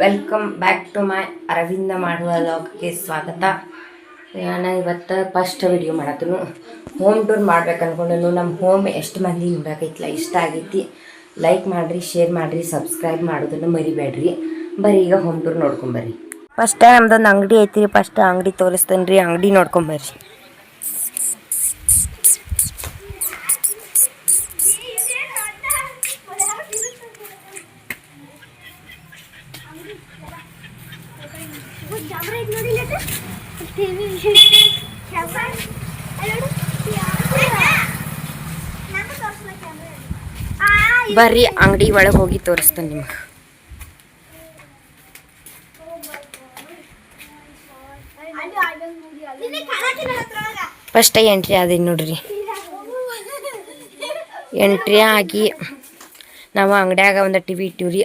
Welcome back to my Aravinda ಮಾಡುವ ಲಾಗ್ಗೆ ಸ್ವಾಗತ. ನಾನು ಇವತ್ತು ಫಸ್ಟ್ ವಿಡಿಯೋ ಮಾಡತ್ತನು ಹೋಮ್ ಟೂರ್ ಮಾಡ್ಬೇಕು ಅಂದ್ಕೊಂಡು ನಮ್ಮ ಹೋಮ್ ಎಷ್ಟು ಮಂದಿ ನೋಡೋಕೈತಿಲ್ಲ, ಇಷ್ಟ ಆಗೈತಿ. ಲೈಕ್ ಮಾಡಿರಿ, ಶೇರ್ ಮಾಡಿರಿ, ಸಬ್ಸ್ಕ್ರೈಬ್ ಮಾಡೋದನ್ನು ಮರಿಬೇಡ್ರಿ. ಬರ್ರಿ ಈಗ ಹೋಮ್ ಟೂರ್ ನೋಡ್ಕೊಂಬರ್ರಿ. ಫಸ್ಟ್ ನಮ್ದೊಂದು ಅಂಗಡಿ ಐತಿ, ಫಸ್ಟ್ ಅಂಗಡಿ ತೋರಿಸ್ತೇನೆ ರೀ. ಅಂಗಡಿ ನೋಡ್ಕೊಂಬರ್ರಿ. ಬರ್ರಿ ಅಂಗಡಿ ಒಳಗೆ ಹೋಗಿ ತೋರಿಸ್ತೇನೆ ನಿಮ್ಗೆ. ಫಸ್ಟ್ ಎಂಟ್ರಿ ಅದೇ ನೋಡ್ರಿ. ಎಂಟ್ರಿ ಆಗಿ ನಾವು ಅಂಗಡಿಯಾಗ ಒಂದು ಟಿವಿ ಇಟ್ಟಿವ್ರಿ.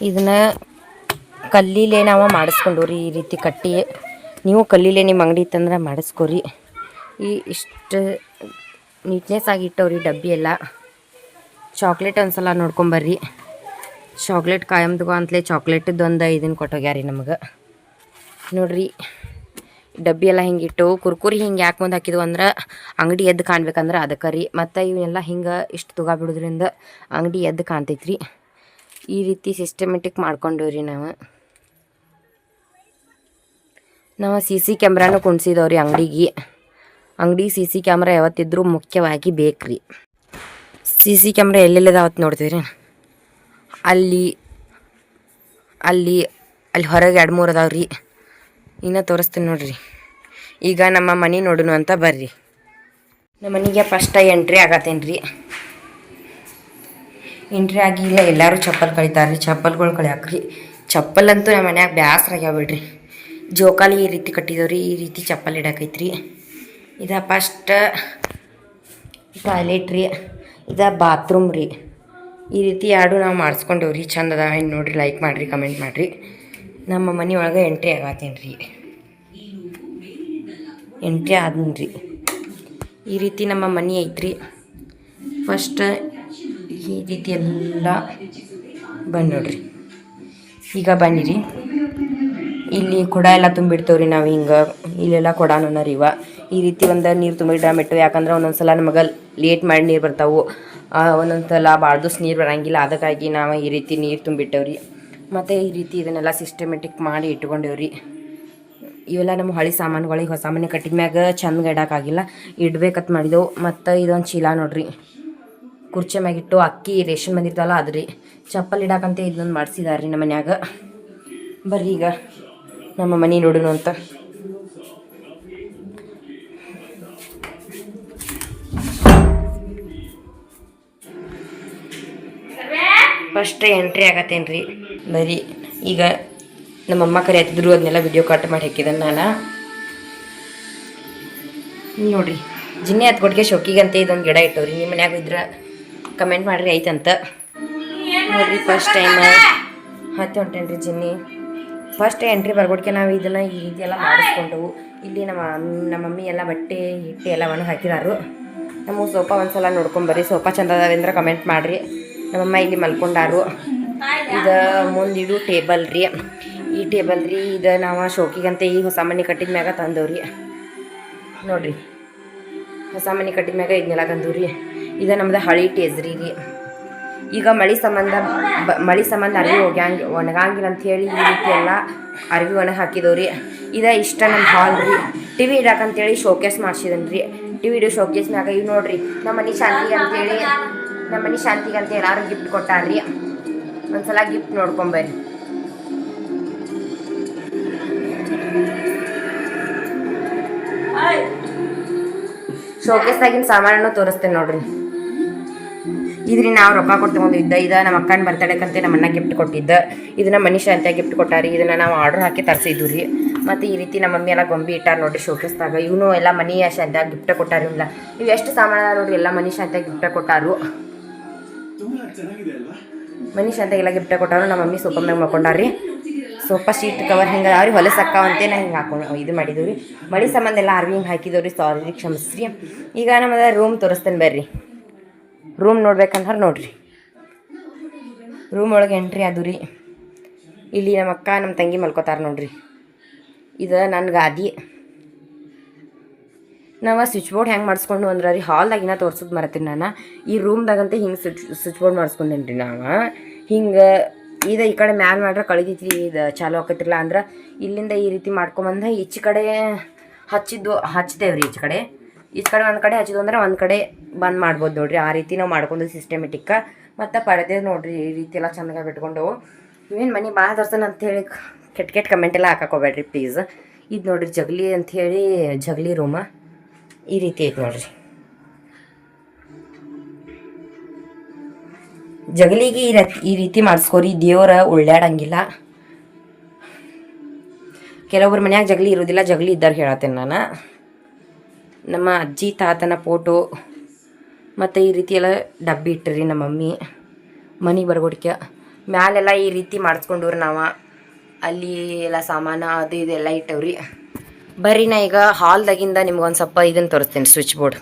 ಇದನ್ನ ಕಲ್ಲಿಲೇ ನಾವು ಮಾಡಿಸ್ಕೊಂಡವ್ರಿ, ಈ ರೀತಿ ಕಟ್ಟಿ. ನೀವು ಕಲ್ಲಿಲೇ ನಿಮ್ಮ ಅಂಗಡಿ ಇತ್ತಂದ್ರೆ ಮಾಡಿಸ್ಕೊರಿ. ಇಷ್ಟು ನೀಟ್ನೆಸ್ ಆಗಿ ಇಟ್ಟವ್ರಿ ಡಬ್ಬಿ ಎಲ್ಲ. ಚಾಕ್ಲೇಟ್ ಒಂದ್ಸಲ ನೋಡ್ಕೊಂಬರ್ರಿ. ಚಾಕ್ಲೇಟ್ ಕಾಯಮ್ದುಗೋ ಅಂತಲೇ ಚಾಕ್ಲೇಟದ್ದು ಒಂದು ಇದನ್ನು ಕೊಟ್ಟೋಗ್ಯಾರಿ ನಮಗೆ. ನೋಡ್ರಿ ಡಬ್ಬಿ ಎಲ್ಲ ಹಿಂಗೆ ಇಟ್ಟು ಕುರ್ಕುರಿ ಹಿಂಗೆ ಯಾಕೆ ಮುಂದೆ ಹಾಕಿದ್ವು ಅಂದ್ರೆ ಅಂಗಡಿ ಎದ್ದು ಕಾಣ್ಬೇಕಂದ್ರೆ ಅದಕ್ಕೆ ರೀ. ಮತ್ತು ಇವನ್ನೆಲ್ಲ ಹಿಂಗೆ ಇಷ್ಟು ತುಗ ಬಿಡೋದ್ರಿಂದ ಅಂಗಡಿ ಎದ್ದು ಕಾಣ್ತೈತ್ರಿ. ಈ ರೀತಿ ಸಿಸ್ಟಮೆಟಿಕ್ ಮಾಡ್ಕೊಂಡವ್ರಿ ನಾವು ಸಿ ಸಿ ಕ್ಯಾಮ್ರಾನು ಕುಣ್ಸಿದವ್ರಿ ಅಂಗಡಿಗೆ. ಅಂಗಡಿ ಸಿ ಸಿ ಕ್ಯಾಮ್ರಾ ಯಾವತ್ತಿದ್ರೂ ಮುಖ್ಯವಾಗಿ ಬೇಕ್ರಿ. ಸಿ ಸಿ ಕ್ಯಾಮ್ರಾ ಎಲ್ಲೆಲ್ಲದಾವತ್ತು ನೋಡ್ತೀವಿ. ಅಲ್ಲಿ ಅಲ್ಲಿ ಅಲ್ಲಿ ಹೊರಗೆ 2-3 ಅದಾವ್ರಿ. ಇನ್ನೂ ತೋರಿಸ್ತೀನಿ ನೋಡ್ರಿ. ಈಗ ನಮ್ಮ ಮನೆ ನೋಡೋಣ ಅಂತ ಬರ್ರಿ. ನಮ್ಮ ಮನೆಗೆ ಫಸ್ಟ್ ಎಂಟ್ರಿ ಆಗತ್ತೇನು ರೀ. ಎಂಟ್ರಿ ಆಗಿ ಇಲ್ಲ ಎಲ್ಲರೂ ಚಪ್ಪಲ್ ಕಳಿತಾರೆ ರೀ. ಚಪ್ಪಲ್ಗಳು ಕಳಿಯಾಕ್ರಿ. ಚಪ್ಪಲ್ ಅಂತೂ ನಮ್ಮ ಮನ್ಯಾಗ ಬ್ಯಾಸ್ರ ಆಗ್ಯಾವ ಬಿಡ್ರಿ. ಜೋಕಾಲಿ ಈ ರೀತಿ ಕಟ್ಟಿದವ್ರಿ. ಈ ರೀತಿ ಚಪ್ಪಲ್ ಇಡಾಕೈತ್ರಿ. ಇದು ಫಸ್ಟ್ ಟಾಯ್ಲೆಟ್ ರೀ. ಇದು ಬಾತ್ರೂಮ್ ರೀ. ಈ ರೀತಿ ಎರಡು ನಾವು ಮಾಡಿಸ್ಕೊಂಡೇವ್ರಿ. ಚಂದ ಅದ ಏನು ನೋಡಿರಿ. ಲೈಕ್ ಮಾಡಿರಿ, ಕಮೆಂಟ್ ಮಾಡಿರಿ. ನಮ್ಮ ಮನೆ ಒಳಗೆ ಎಂಟ್ರಿ ಆಗತ್ತೇನು ರೀ. ಎಂಟ್ರಿ ಆದ್ರಿ. ಈ ರೀತಿ ನಮ್ಮ ಮನೆ ಐತ್ರಿ. ಫಸ್ಟ್ ಈ ರೀತಿ ಎಲ್ಲ ಬಂದು ನೋಡ್ರಿ. ಈಗ ಬನ್ನಿರಿ. ಇಲ್ಲಿ ಕೊಡ ಎಲ್ಲ ತುಂಬಿಡ್ತೇವ್ರಿ ನಾವು. ಹಿಂಗೆ ಇಲ್ಲೆಲ್ಲ ಕೊಡಾನು ರೀ. ಈ ರೀತಿ ಒಂದು ನೀರು ತುಂಬಿಟ್ಟಾಮಿಟ್ಟು. ಯಾಕಂದ್ರೆ ಒಂದೊಂದು ಸಲ ನಮಗೆ ಲೇಟ್ ಮಾಡಿ ನೀರು ಬರ್ತಾವೆ, ಒಂದೊಂದು ಸಲ ಭಾಳ ದಿವ್ಸ ನೀರು ಬರೋಂಗಿಲ್ಲ. ಅದಕ್ಕಾಗಿ ನಾವು ಈ ರೀತಿ ನೀರು ತುಂಬಿಟ್ಟೇವ್ರಿ. ಮತ್ತು ಈ ರೀತಿ ಇದನ್ನೆಲ್ಲ ಸಿಸ್ಟಮೆಟಿಕ್ ಮಾಡಿ ಇಟ್ಕೊಂಡೇವ್ರಿ. ಇವೆಲ್ಲ ನಮ್ಮ ಹಳೆ ಸಾಮಾನುಗಳಿಗೆ ಹೊಸ ಮನೆ ಕಟ್ಟಿದ ಮ್ಯಾಗ ಚಂದ ಇಡೋಕ್ಕಾಗಿಲ್ಲ, ಇಡ್ಬೇಕಂತ ಮಾಡಿದೆವು. ಮತ್ತು ಇದೊಂದು ಚೀಲ ನೋಡ್ರಿ, ಕುರ್ಚಿ ಮ್ಯಾಗಿಟ್ಟು ಅಕ್ಕಿ ರೇಷನ್ ಬಂದಿರ್ತಲ್ಲ ಅದು ರೀ. ಚಪ್ಪಲ್ ಇಡಾಕಂತ ಇದನ್ನೊಂದು ಮಾಡಿಸಿದಾರೆ ರೀ ನಮ್ಮ ಮನ್ಯಾಗ. ಬರ್ರಿ ಈಗ ನಮ್ಮ ಮನೆ ನೋಡೋಣ ಅಂತ. ಫಸ್ಟ್ ಎಂಟ್ರಿ ಆಗತ್ತೇನು ರೀ. ಬರೀ ಈಗ ನಮ್ಮಮ್ಮ ಕರಿಯತ್ತಿದ್ರು, ಅದನ್ನೆಲ್ಲ ವಿಡಿಯೋ ಕಟ್ ಮಾಡಿ ಹಾಕಿದ್ದನ್ನು ನಾನು ನೋಡಿರಿ. ಜಿನ್ನೆ ಹತ್ತು ಕೊಟ್ಟಿಗೆ ಶೋಕಿಗಂತೆ ಇದೊಂದು ಗಿಡ ಇಟ್ಟವ್ರಿ. ನಿಮ್ಮ ಮನ್ಯಾಗ ಇದ್ರೆ ಕಮೆಂಟ್ ಮಾಡಿರಿ ಐತಂತ. ನೋಡಿರಿ ಫಸ್ಟ್ ಟೈಮ್ ಹತ್ತಿ ಹೊಂಟೇನು ರೀ ಜಿನ್ನಿ. ಫಸ್ಟ್ ಎಂಟ್ರಿ ಬರ್ಕೊಡ್ಕೆ ನಾವು ಇದನ್ನು ಈ ರೀತಿ ಎಲ್ಲ ಮಾಡಿಸ್ಕೊಂಡವು. ಇಲ್ಲಿ ನಮ್ಮ ಮಮ್ಮಿ ಎಲ್ಲ ಬಟ್ಟೆ ಹಿಟ್ಟು ಎಲ್ಲ ಒಣಗಿ ಹಾಕಿದಾರು. ನಮ್ಮ ಸೋಫಾ ಒಂದ್ಸಲ ನೋಡ್ಕೊಂಬರ್ರಿ. ಸೋಫಾ ಚಂದ ಅದಾವೆ ಅಂದ್ರೆ ಕಮೆಂಟ್ ಮಾಡಿರಿ. ನಮ್ಮಮ್ಮ ಇಲ್ಲಿ ಮಲ್ಕೊಂಡಾರು. ಇದು ಮುಂದಿಡು ಟೇಬಲ್ ರೀ. ಈ ಟೇಬಲ್ ರೀ ಇದು ನಾವು ಶೋಕಿಗಂತೆ ಈ ಹೊಸ ಮನೆ ಕಟ್ಟಿದ ಮ್ಯಾಗ ತಂದವ್ರಿ. ನೋಡಿರಿ ಹೊಸ ಮನೆ ಕಟ್ಟಿದ ಮ್ಯಾಗ ಇದನ್ನೆಲ್ಲ ತಂದವ್ರಿ. ಇದು ನಮ್ದು ಹಳಿ ಟೇಜ್ರಿ ರೀ. ಈಗ ಮಳೆ ಸಂಬಂಧ ಅರಿವಿ ಒಣಗಂಗಿಲ್ಲ ಅಂಥೇಳಿ ಈ ರೀತಿ ಎಲ್ಲ ಅರಿವಿ ಒಣಗಿ ಹಾಕಿದವ್ರಿ. ಇದು ಇಷ್ಟ ನಮ್ಮ ಹಾಲ್ ರೀ. ಟಿವಿ ಇಡಾಕಂತೇಳಿ ಶೋಕೇಸ್ ಮಾಡ್ಸಿದನ್ ರೀ. ಟಿವಿ ಇಡೋ ಶೋಕೇಸ್ ಮ್ಯಾಗ ಇವು ನೋಡ್ರಿ ನಮ್ಮ ಮನೆ ಶಾಂತಿಗೆ ಅಂತ ಎಲ್ಲರೂ ಗಿಫ್ಟ್ ಕೊಟ್ಟಾರ್ರಿ. ಒಂದ್ಸಲ ಗಿಫ್ಟ್ ನೋಡ್ಕೊಂಬರ್ರಿ. ಶೋಕೇಸ್ದಾಗಿನ ಸಾಮಾನನ್ನು ತೋರಿಸ್ತೇನೆ ನೋಡ್ರಿ. ಇದ್ರಿ ನಾವು ರೊಕ್ಕ ಕೊಟ್ಟು ತೊಗೊಂಡಿದ್ದ. ಇದು ನಮ್ಮ ಅಕ್ಕನ ಬರ್ತಡೇಕಂತೆ ನಮ್ಮ ಅಣ್ಣ ಗಿಫ್ಟ್ ಕೊಟ್ಟಿದ್ದ. ಇದನ್ನ ಮನೀಷಾ ಅಂತ ಗಿಫ್ಟ್ ಕೊಟ್ಟಾರಿ. ಇದನ್ನು ನಾವು ಆರ್ಡ್ರ್ ಹಾಕಿ ತರಿಸಿದ್ವಿ ರೀ. ಮತ್ತು ಈ ರೀತಿ ನಮ್ಮ ಮಮ್ಮಿ ಎಲ್ಲ ಗೊಂಬಿ ಇಟ್ಟಾರ ನೋಡಿರಿ ಶೋಕೇಸ್ದಾಗ. ಇವನು ಎಲ್ಲ ಮನೀಷಾ ಅಂತ ಗಿಫ್ಟ್ ಕೊಟ್ಟಾರ. ಇಲ್ಲ ಇವು ಎಷ್ಟು ಸಾಮಾನು ನೋಡಿರಿ, ಎಲ್ಲ ಮನೀಷಾ ಅಂತ ಗಿಫ್ಟ್ ಕೊಟ್ಟಾರು. ಮನೀಷಾ ಅಂತ ಎಲ್ಲ ಗಿಫ್ಟ್ ಕೊಟ್ಟಾರು. ನಮ್ಮ ಮಮ್ಮಿ ಸೋಫಾ ಮ್ಯಾಗ ಮಾಡ್ಕೊಂಡಾರ್ರಿ. ಸೋಫಾ ಶೀಟ್ ಕವರ್ ಹಿಂಗೆ ಅವ್ರಿ ಹೊಲಸಕ್ಕಾವಂತೆ ನಾ ಹಿಂಗೆ ಹಾಕೊಂಡು ಇದು ಮಾಡಿದ್ವಿ ರೀ. ಮಳೆ ಸಂಬಂಧ ಎಲ್ಲ ಅರ್ವಿ ಹಿಂಗೆ ಹಾಕಿದವ್ರಿ. ಸಾರಿ ರೀ, ಕ್ಷಮಿಸ್ರಿ. ಈಗ ನಮ್ಮದು ರೂಮ್ ತೋರಿಸ್ತೇನೆ ಬರ್ರಿ. ರೂಮ್ ನೋಡ್ಬೇಕಂದ್ರೆ ನೋಡ್ರಿ. ರೂಮ್ ಒಳಗೆ ಎಂಟ್ರಿ ಅದು ರೀ. ಇಲ್ಲಿ ನಮ್ಮ ಅಕ್ಕ ನಮ್ಮ ತಂಗಿ ಮಲ್ಕೋತಾರೆ ನೋಡ್ರಿ. ಇದು ನನ್ನ ಗಾದಿ. ನಾವು ಸ್ವಿಚ್ ಬೋರ್ಡ್ ಹೆಂಗೆ ಮಾಡಿಸ್ಕೊಂಡು ಅಂದ್ರೆ ರೀ ಹಾಲ್ದಾಗಿನ ತೋರ್ಸೋದು ಮರತೀನಿ ನಾನು. ಈ ರೂಮ್ದಾಗಂತ ಹಿಂಗೆ ಸ್ವಿಚ್ ಬೋರ್ಡ್ ಮಾಡಿಸ್ಕೊಂಡೇನಿ ರೀ ನಾವು. ಹಿಂಗೆ ಇದು ಈ ಕಡೆ ಮ್ಯಾಲೆ ಮಾಡ್ರೆ ಕಳಿತೈತಿ, ಇದು ಚಾಲು ಆಕತಿಲ್ಲ ಅಂದ್ರೆ ಇಲ್ಲಿಂದ ಈ ರೀತಿ ಮಾಡ್ಕೊಂಬಂದು ಈಚೆ ಕಡೆ ಹಚ್ತೇವೆ ರೀ. ಈಚೆ ಕಡೆ ಒಂದು ಕಡೆ ಹಚ್ಚಿದ್ವು ಅಂದ್ರೆ ಒಂದು ಕಡೆ ಬಂದ್ ಮಾಡ್ಬೋದು ನೋಡಿರಿ. ಆ ರೀತಿ ನಾವು ಮಾಡ್ಕೊಂಡು ಸಿಸ್ಟಮೆಟಿಕ್ಕ. ಮತ್ತು ಪಡೆದೇ ನೋಡಿರಿ ಈ ರೀತಿ ಎಲ್ಲ ಚಂದಾಗ ಬಿಟ್ಕೊಂಡು. ಇವೇನು ಮನೆ ಭಾಳ ದರ್ಶನ ಅಂಥೇಳಿ ಕೆಟ್ಟ ಕಮೆಂಟೆಲ್ಲ ಹಾಕೋಬೇಡ್ರಿ ಪ್ಲೀಸ್. ಇದು ನೋಡಿರಿ ಜಗಲಿ ಅಂಥೇಳಿ ಜಗಲಿ ರೂಮ ಈ ರೀತಿ ಐತೆ ನೋಡಿರಿ. ಜಗಲಿಗೆ ಈ ರೀತಿ ಮಾಡಿಸ್ಕೋರಿ. ದೇವರ ಉಳ್ಳಾಡಂಗಿಲ್ಲ. ಕೆಲವೊಬ್ರು ಮನ್ಯಾಗ ಜಗಲಿ ಇರೋದಿಲ್ಲ, ಜಗಲಿ ಇದ್ದಾರೆ ಹೇಳತ್ತೇನೆ ನಾನು. ನಮ್ಮ ಅಜ್ಜಿ ತಾತನ ಫೋಟೋ ಮತ್ತು ಈ ರೀತಿ ಎಲ್ಲ ಡಬ್ಬಿ ಇಟ್ಟರಿ ನಮ್ಮ ಮಮ್ಮಿ ಮನೆಗೆ ಬರ್ಗೊಡ್ಕೆ. ಮ್ಯಾಲೆಲ್ಲ ಈ ರೀತಿ ಮಾಡಿಸ್ಕೊಂಡವ್ರಿ ನಾವು. ಅಲ್ಲಿ ಎಲ್ಲ ಸಾಮಾನು ಅದು ಇದೆಲ್ಲ ಇಟ್ಟವ್ರಿ. ಬರ್ರಿ ನಾ ಈಗ ಹಾಲ್ದಾಗಿಂದ ನಿಮ್ಗೊಂದು ಸ್ವಲ್ಪ ಇದನ್ನು ತೋರಿಸ್ತೀನಿ. ಸ್ವಿಚ್ ಬೋರ್ಡ್,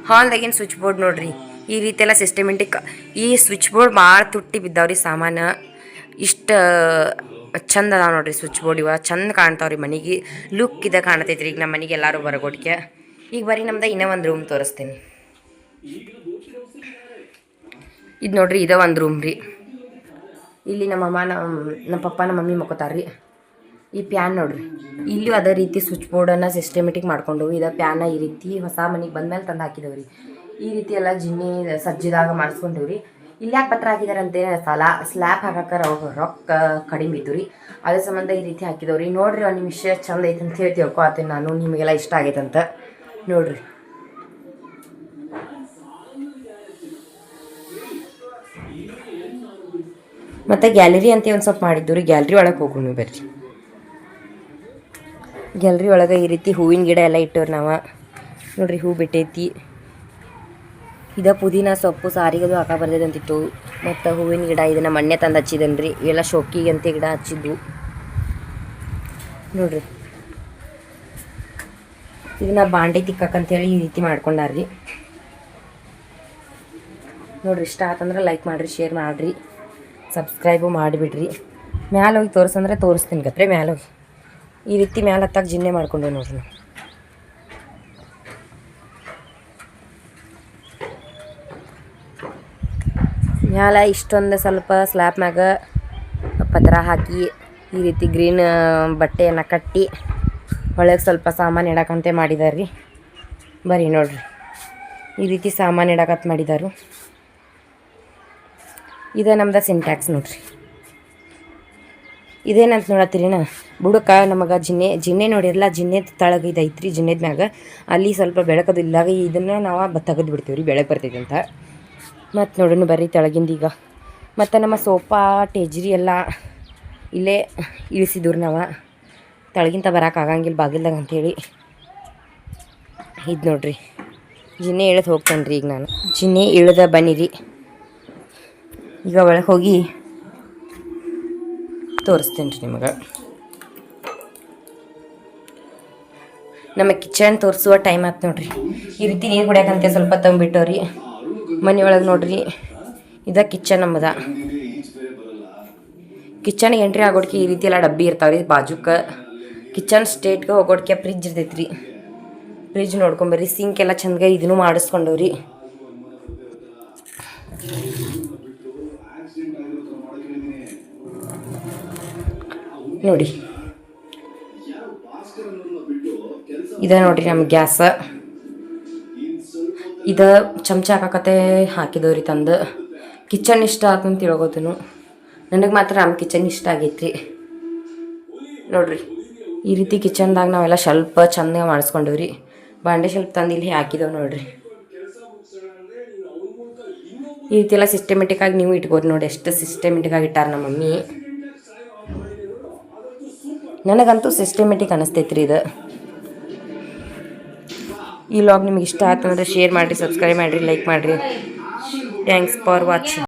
ಹಾಲ್ದಾಗಿನ ಸ್ವಿಚ್ ಬೋರ್ಡ್ ನೋಡ್ರಿ. ಈ ರೀತಿ ಎಲ್ಲ ಸಿಸ್ಟಮೆಟಿಕ್. ಈ ಸ್ವಿಚ್ ಬೋರ್ಡ್ ಭಾಳ ತುಟ್ಟಿ ಬಿದ್ದಾವ್ರಿ ಸಾಮಾನು. ಇಷ್ಟು ಚಂದ ಅದಾವ ನೋಡ್ರಿ ಸ್ವಿಚ್ ಬೋರ್ಡ್. ಇವ ಚಂದ ಕಾಣ್ತಾವ್ರಿ, ಮನೆಗೆ ಲುಕ್ ಇದೆ ಕಾಣ್ತೈತ್ರಿ. ಈಗ ನಮ್ಮ ಮನೆಗೆ ಎಲ್ಲರೂ ಬರಗೊಟ್ಕೆ. ಈಗ ಬರೀ ನಮ್ದು ಇನ್ನೂ ಒಂದು ರೂಮ್ ತೋರಿಸ್ತೀನಿ. ಇದು ನೋಡ್ರಿ, ಇದೇ ಒಂದು ರೂಮ್ ರೀ. ಇಲ್ಲಿ ನಮ್ಮಮ್ಮ ನಮ್ಮ ಪಪ್ಪ ನಮ್ಮ ಮಮ್ಮಿ ಮಕ್ಕೋತಾರ್ರಿ. ಈ ಪ್ಯಾನ್ ನೋಡ್ರಿ, ಇಲ್ಲೂ ಅದೇ ರೀತಿ ಸ್ವಿಚ್ ಬೋರ್ಡನ್ನು ಸಿಸ್ಟಮೆಟಿಕ್ ಮಾಡ್ಕೊಂಡು ಇದ ಪ್ಯಾನ ಈ ರೀತಿ ಹೊಸ ಮನೆಗೆ ಬಂದ್ಮೇಲೆ ತಂದು ಹಾಕಿದವ್ರಿ. ಈ ರೀತಿ ಎಲ್ಲ ಜಿನ್ನಿ ಸಜ್ಜಿದಾಗ ಮಾಡಿಸ್ಕೊಂಡೇವ್ರಿ. ಇಲ್ಲಿ ಯಾಕೆ ಪತ್ರ ಹಾಕಿದಾರೆ ಅಂತೇಳಿ ಸ್ಲ್ಯಾಬ್ ಹಾಕಕ್ಕೆ ರೊಕ್ಕ ಕಡಿಮೆ ಇದ್ದು ರೀ. ಅದ್ರ ಸಂಬಂಧ ಈ ರೀತಿ ಹಾಕಿದವ್ರಿ. ನೋಡ್ರಿ ಒಂದು ನಿಮಿಷ ಚಂದ ಐತೆ ಅಂತ ಹೇಳಿ ತಿಳ್ಕೊತೀನಿ ನಾನು. ನಿಮಗೆಲ್ಲ ಇಷ್ಟ ಆಗೈತಂತ ನೋಡ್ರಿ. ಮತ್ತು ಗ್ಯಾಲರಿ ಅಂತ ಒಂದು ಸ್ವಲ್ಪ ಮಾಡಿದ್ದು ರೀ. ಗ್ಯಾಲರಿ ಒಳಗೆ ಹೋಗೋಣ ಬರ್ರಿ. ಗ್ಯಾಲರಿ ಒಳಗೆ ಈ ರೀತಿ ಹೂವಿನ ಗಿಡ ಎಲ್ಲ ಇಟ್ಟವ್ರಿ ನಾವು. ನೋಡ್ರಿ ಹೂ ಬಿಟ್ಟೈತಿ. ಇದು ಪುದೀನ ಸೊಪ್ಪು ಸಾರಿಗದು ಹಾಕ ಬರ್ದಿದಂತಿತ್ತು. ಮತ್ತು ಹೂವಿನ ಗಿಡ ಇದನ್ನು ಮಣ್ಣೆ ತಂದು ಹಚ್ಚಿದನ್ರಿ. ಇವೆಲ್ಲ ಶೋಕಿಗೆ ಅಂತ ಗಿಡ ಹಚ್ಚಿದ್ದು ನೋಡ್ರಿ. ಇದನ್ನ ಬಾಂಡೆ ತಿಕ್ಕಂತೇಳಿ ಈ ರೀತಿ ಮಾಡ್ಕೊಂಡಾರ್ರಿ ನೋಡ್ರಿ. ಇಷ್ಟ ಆತಂದ್ರೆ ಲೈಕ್ ಮಾಡಿರಿ, ಶೇರ್ ಮಾಡಿರಿ, ಸಬ್ಸ್ಕ್ರೈಬು ಮಾಡಿಬಿಡ್ರಿ. ಮ್ಯಾಲೆ ಹೋಗಿ ತೋರಿಸಂದ್ರೆ ತೋರಿಸ್ತೀನಿ ಗತ್ರೆ. ಮ್ಯಾಲೆ ಹೋಗಿ ಈ ರೀತಿ ಮ್ಯಾಲೆ ಹತ್ತಾಗ ಜಿನ್ನೆ ಮಾಡ್ಕೊಂಡೆ ನೋಡ್ರಿ. ಮ್ಯಾಲೆ ಇಷ್ಟೊಂದು ಸ್ವಲ್ಪ ಸ್ಲ್ಯಾಬ್ ಮ್ಯಾಗ ಪತ್ರ ಹಾಕಿ ಈ ರೀತಿ ಗ್ರೀನ್ ಬಟ್ಟೆಯನ್ನು ಕಟ್ಟಿ ಒಳಗೆ ಸ್ವಲ್ಪ ಸಾಮಾನು ಇಡಕಂತೆ ಮಾಡಿದಾರೆ ರೀ. ಬರ್ರಿ ನೋಡ್ರಿ, ಈ ರೀತಿ ಸಾಮಾನು ಇಡಕತ್ ಮಾಡಿದಾರು. ಇದು ನಮ್ದು ಸಿಂಟ್ಯಾಕ್ಸ್ ನೋಡ್ರಿ. ಇದೇನಂತ ನೋಡತ್ತೀರಿನ ಬುಡಕ್ಕೆ ನಮಗೆ ಜಿನ್ನೆ ನೋಡಿರಲ್ಲ. ಜಿನ್ನೆ ತಳಗೆ ಇದು ಐತ್ರಿ. ಜಿನ್ನೆದ ಮ್ಯಾಗ ಅಲ್ಲಿ ಸ್ವಲ್ಪ ಬೆಳಕದು ಇಲ್ಲಾಗ ಇದನ್ನು ನಾವು ತೆಗೆದು ಬಿಡ್ತೀವಿ ರೀ, ಬೆಳಕು ಬರ್ತೈತೆ ಅಂತ. ಮತ್ತು ನೋಡೋಣ ಬರ್ರಿ ತೆಳಗಿಂದ ಈಗ. ಮತ್ತು ನಮ್ಮ ಸೋಫಾ ಟೇಜ್ರಿ ಎಲ್ಲ ಇಲ್ಲೇ ಇಳಿಸಿದ್ರು ನಾವು. ತೆಳಗಿಂತ ಬರೋಕ್ಕಾಗಂಗಿಲ್ಲ ಬಾಗಿಲ್ದಾಗ ಅಂಥೇಳಿ. ಇದು ನೋಡ್ರಿ, ಜಿನ್ನೆ ಇಳಿದು ಹೋಗ್ತೇನೆ ರೀ ಈಗ ನಾನು. ಜಿನ್ನೆ ಇಳ್ದ ಬನ್ನಿರಿ. ಈಗ ಒಳಗೆ ಹೋಗಿ ತೋರಿಸ್ತೇನೆ ರೀ ನಿಮಗೆ. ನಮ್ಮ ಕಿಚನ್ ತೋರಿಸುವ ಟೈಮ್ ಆಯ್ತು ನೋಡ್ರಿ. ಈ ರೀತಿ ನೀರು ಕುಡಿಯೋಕಂತೆ ಸ್ವಲ್ಪ ತಂಬಿಟ್ಟವ್ರಿ ಮನೆ ಒಳಗೆ ನೋಡ್ರಿ. ಇದು ಕಿಚನ್ ನಮ್ಮದ. ಕಿಚನ್ಗೆ ಎಂಟ್ರಿ ಆಗೋಡ್ಕೆ ಈ ರೀತಿ ಎಲ್ಲ ಡಬ್ಬಿ ಇರ್ತಾವ್ರಿ ಬಾಜುಕ್ಕೆ. ಕಿಚನ್ ಸ್ಟೇಟ್ಗೆ ಹೋಗೋಡ್ಕೆ ಫ್ರಿಜ್ ಇರ್ತೈತ್ರಿ. ಫ್ರಿಜ್ ನೋಡ್ಕೊಂಬರ್ರಿ. ಸಿಂಕ್ ಎಲ್ಲ ಚಂದಗೆ ಇದನ್ನು ಮಾಡಿಸ್ಕೊಂಡವ್ರಿ ನೋಡಿ. ಇದ ನೋಡ್ರಿ ನಮ್ಮ ಗ್ಯಾಸ್. ಇದು ಚಮಚ ಹಾಕಕತ್ತೆ ಹಾಕಿದವ್ರಿ ತಂದು. ಕಿಚನ್ ಇಷ್ಟ ಆತಂತ ತಿಳ್ಕೊತನು. ನನಗೆ ಮಾತ್ರ ನಮ್ಮ ಕಿಚನ್ ಇಷ್ಟ ಆಗೈತ್ರಿ ನೋಡ್ರಿ. ಈ ರೀತಿ ಕಿಚನ್ದಾಗ ನಾವೆಲ್ಲ ಸ್ವಲ್ಪ ಚಂದ ಮಾಡಿಸ್ಕೊಂಡವ್ರಿ. ಬಾಂಡೆ ಸ್ವಲ್ಪ ತಂದು ಇಲ್ಲಿ ಹಾಕಿದವು ನೋಡ್ರಿ. ಈ ರೀತಿ ಎಲ್ಲ ಸಿಸ್ಟಮೆಟಿಕ್ಕಾಗಿ ನೀವು ಇಟ್ಬೋದು ನೋಡಿ. ಎಷ್ಟು ಸಿಸ್ಟಮೆಟಿಕ್ಕಾಗಿ ಇಟ್ಟಾರ ನಮ್ಮ ಮಮ್ಮಿ. ನನಗಂತೂ ಸಿಸ್ಟಮೆಟಿಕ್ ಅನ್ನಿಸ್ತೈತ್ರಿ ಇದು. ಈ ವ್ಲಾಗ್ ನಿಮ್ಗೆ ಇಷ್ಟ ಆಯ್ತು ಅಂದರೆ ಶೇರ್ ಮಾಡಿರಿ, ಸಬ್ಸ್ಕ್ರೈಬ್ ಮಾಡಿರಿ, ಲೈಕ್ ಮಾಡಿರಿ. Thanks for watching.